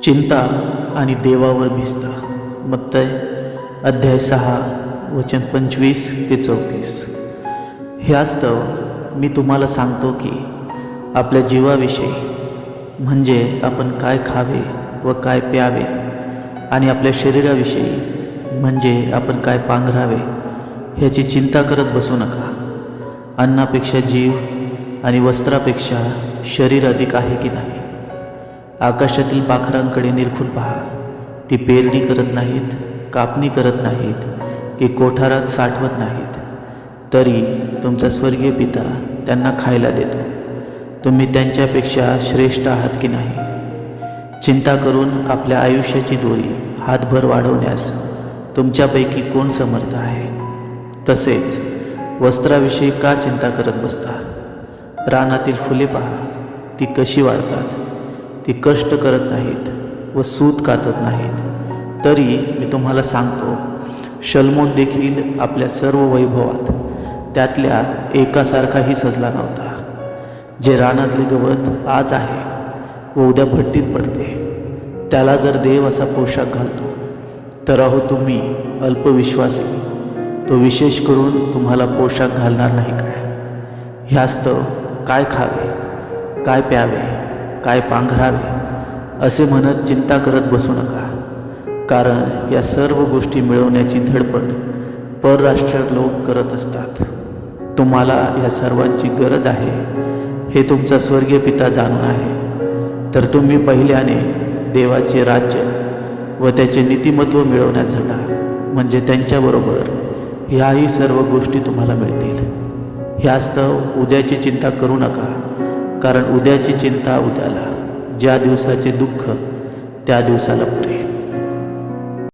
चिंता आणि देवावर भिजता. मत्तय अध्याय 6 वचन 25 ते 34. ह्यास्तव मी तुम्हाला सांगतो की आपल्या जीवाविषयी, म्हणजे आपण काय खावे व काय प्यावे, आणि आपल्या शरीराविषयी, म्हणजे आपण काय पांघरावे, ह्याची चिंता करत बसू नका. अन्नापेक्षा जीव आणि वस्त्रापेक्षा शरीर अधिक आहे की नाही. आकाशातील पाखरांकडे निरखून पहा. ती पेरणी करत नाहीत, कापणी करत नाहीत, की कोठारात साठवत नाहीत, तरी तुमचा स्वर्गीय पिता त्यांना खायला देतो. तुम्ही त्यांच्यापेक्षा श्रेष्ठ आहात की नाही. चिंता करून आपल्या आयुष्याची दोरी हातभर वाढवण्यास तुमच्यापैकी कोण समर्थ आहे? तसेच वस्त्राविषयी का चिंता करत बसता? रानातील फुले पहा, ती कशी वाढतात. ती कष्ट करत नाहीत व सूत कातत नाहीत, तरी मी तुम्हाला सांगतो, शल्मोन देखील आपल्या सर्व वैभवात त्यातल्या एकासारखाही सजला नव्हता. जे रानातले गवत आज आहे व उद्या भट्टीत पडते, त्याला जर देव असा पोशाख घालतो, तर अहो तुम्ही अल्पविश्वासी, तो विशेष करून तुम्हाला पोशाख घालणार नाही काय? ह्यास्तव काय खावे, काय प्यावे, काय पांघरावे, असे म्हणत चिंता करत बसू नका. कारण या सर्व गोष्टी मिळवण्याची धडपड परराष्ट्रीय लोक करत असतात. तुम्हाला या सर्वांची गरज आहे हे तुमचा स्वर्गीय पिता जाणून आहे. तर तुम्ही पहिल्याने देवाचे राज्य व त्याचे नीतिमत्व मिळवण्यात झाला, म्हणजे त्यांच्याबरोबर ह्याही सर्व गोष्टी तुम्हाला मिळतील. ह्यास्तव उद्याची चिंता करू नका, कारण उद्याची चिंता उद्याला, ज्या दिवसाचे दुःख त्या दिवसाला पुरे.